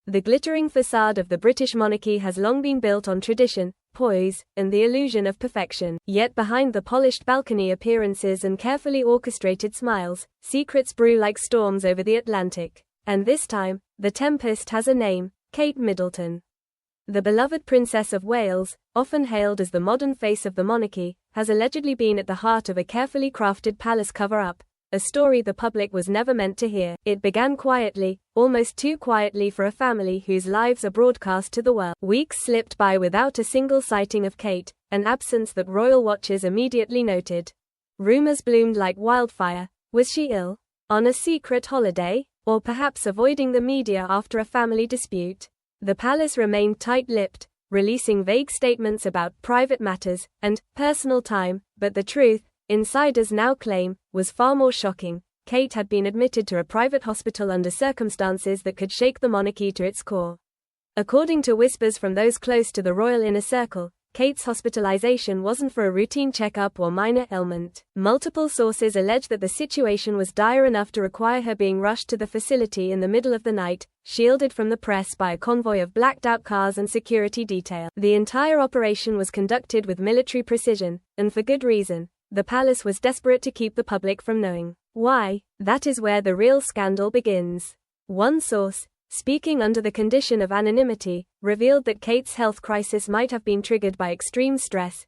The glittering facade of the British monarchy has long been built on tradition, poise, and the illusion of perfection. Yet behind the polished balcony appearances and carefully orchestrated smiles, secrets brew like storms over the Atlantic. And this time, the tempest has a name: Kate Middleton. The beloved Princess of Wales, often hailed as the modern face of the monarchy, has allegedly been at the heart of a carefully crafted palace cover-up, a story the public was never meant to hear. It began quietly, almost too quietly for a family whose lives are broadcast to the world. Weeks slipped by without a single sighting of Kate, an absence that royal watchers immediately noted. Rumors bloomed like wildfire. Was she ill? On a secret holiday? Or perhaps avoiding the media after a family dispute? The palace remained tight-lipped, releasing vague statements about private matters and personal time, but the truth, insiders now claim, was far more shocking. Kate had been admitted to a private hospital under circumstances that could shake the monarchy to its core. According to whispers from those close to the royal inner circle, Kate's hospitalization wasn't for a routine checkup or minor ailment. Multiple sources allege that the situation was dire enough to require her being rushed to the facility in the middle of the night, shielded from the press by a convoy of blacked-out cars and security detail. The entire operation was conducted with military precision, and for good reason. The palace was desperate to keep the public from knowing. Why? That is where the real scandal begins. One source, speaking under the condition of anonymity, revealed that Kate's health crisis might have been triggered by extreme stress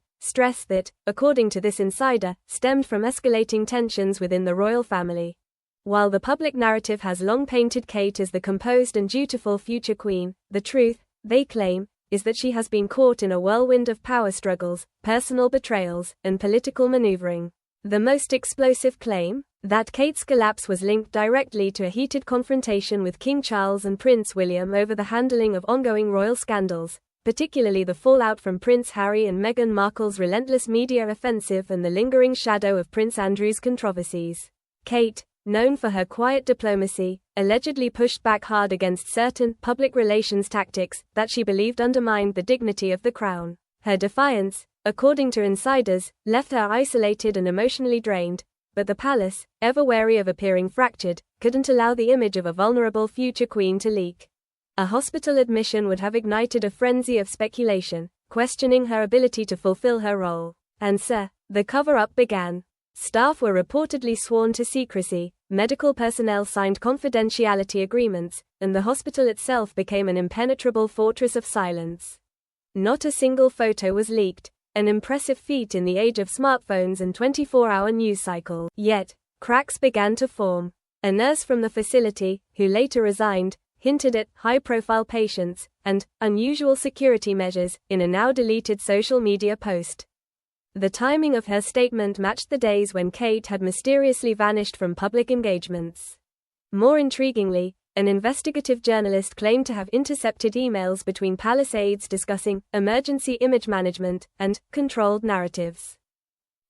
that, according to this insider, stemmed from escalating tensions within the royal family. While the public narrative has long painted Kate as the composed and dutiful future queen, the truth, they claim, is that she has been caught in a whirlwind of power struggles, personal betrayals, and political maneuvering. The most explosive claim? That Kate's collapse was linked directly to a heated confrontation with King Charles and Prince William over the handling of ongoing royal scandals, particularly the fallout from Prince Harry and Meghan Markle's relentless media offensive and the lingering shadow of Prince Andrew's controversies. Kate, known for her quiet diplomacy, allegedly pushed back hard against certain public relations tactics that she believed undermined the dignity of the crown. Her defiance, according to insiders, left her isolated and emotionally drained, but the palace, ever wary of appearing fractured, couldn't allow the image of a vulnerable future queen to leak. A hospital admission would have ignited a frenzy of speculation, questioning her ability to fulfill her role. And so, the cover-up began. Staff were reportedly sworn to secrecy, medical personnel signed confidentiality agreements, and the hospital itself became an impenetrable fortress of silence. Not a single photo was leaked, an impressive feat in the age of smartphones and 24-hour news cycles. Yet, cracks began to form. A nurse from the facility, who later resigned, hinted at high-profile patients and unusual security measures in a now-deleted social media post. The timing of her statement matched the days when Kate had mysteriously vanished from public engagements. More intriguingly, an investigative journalist claimed to have intercepted emails between palace aides discussing emergency image management and controlled narratives.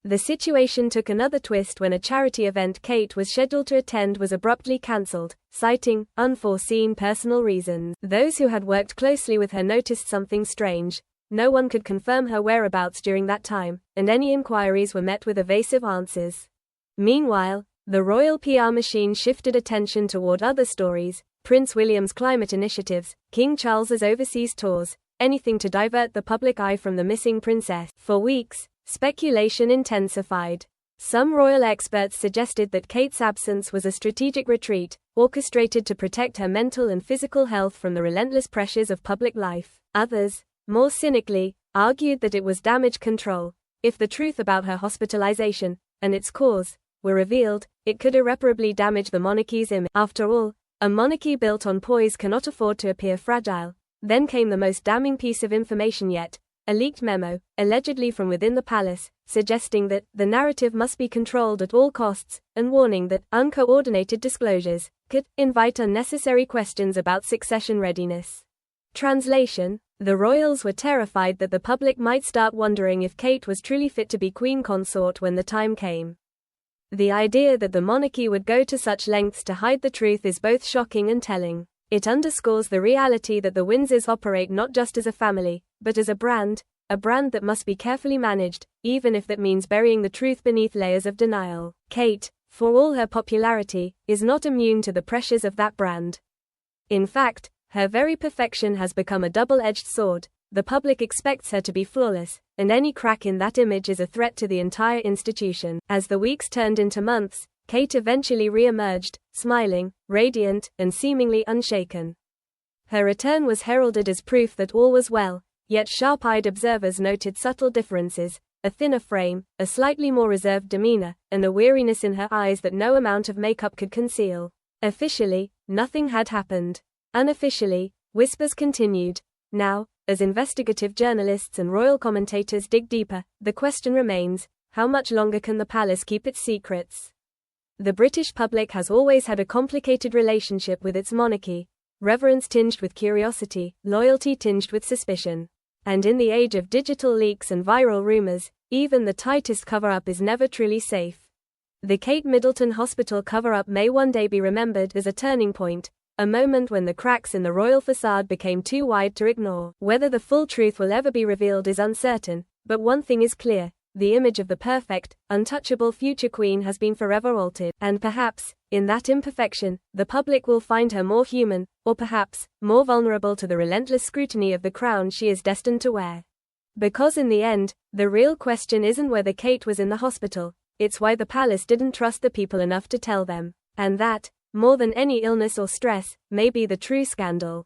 The situation took another twist when a charity event Kate was scheduled to attend was abruptly cancelled, citing unforeseen personal reasons. Those who had worked closely with her noticed something strange. No one could confirm her whereabouts during that time, and any inquiries were met with evasive answers. Meanwhile, the royal PR machine shifted attention toward other stories: Prince William's climate initiatives, King Charles's overseas tours, anything to divert the public eye from the missing princess. For weeks, speculation intensified. Some royal experts suggested that Kate's absence was a strategic retreat, orchestrated to protect her mental and physical health from the relentless pressures of public life. Others, more cynically, argued that it was damage control. If the truth about her hospitalization, and its cause, were revealed, it could irreparably damage the monarchy's image. After all, a monarchy built on poise cannot afford to appear fragile. Then came the most damning piece of information yet, a leaked memo, allegedly from within the palace, suggesting that the narrative must be controlled at all costs, and warning that uncoordinated disclosures could invite unnecessary questions about succession readiness. Translation: the royals were terrified that the public might start wondering if Kate was truly fit to be queen consort when the time came. The idea that the monarchy would go to such lengths to hide the truth is both shocking and telling. It underscores the reality that the Windsors operate not just as a family, but as a brand that must be carefully managed, even if that means burying the truth beneath layers of denial. Kate, for all her popularity, is not immune to the pressures of that brand. In fact, Her very perfection has become a double-edged sword. The public expects her to be flawless, and any crack in that image is a threat to the entire institution. As the weeks turned into months, Kate eventually re-emerged, smiling, radiant, and seemingly unshaken. Her return was heralded as proof that all was well, yet sharp-eyed observers noted subtle differences: a thinner frame, a slightly more reserved demeanor, and a weariness in her eyes that no amount of makeup could conceal. Officially, nothing had happened. Unofficially, whispers continued. Now, as investigative journalists and royal commentators dig deeper, the question remains: how much longer can the palace keep its secrets? The British public has always had a complicated relationship with its monarchy: reverence tinged with curiosity, loyalty tinged with suspicion. And in the age of digital leaks and viral rumors, even the tightest cover-up is never truly safe. The Kate Middleton Hospital cover-up may one day be remembered as a turning point, a moment when the cracks in the royal facade became too wide to ignore. Whether the full truth will ever be revealed is uncertain, but one thing is clear: the image of the perfect, untouchable future queen has been forever altered. And perhaps, in that imperfection, the public will find her more human, or perhaps, more vulnerable to the relentless scrutiny of the crown she is destined to wear. Because in the end, the real question isn't whether Kate was in the hospital, it's why the palace didn't trust the people enough to tell them. And that, more than any illness or stress, may be the true scandal.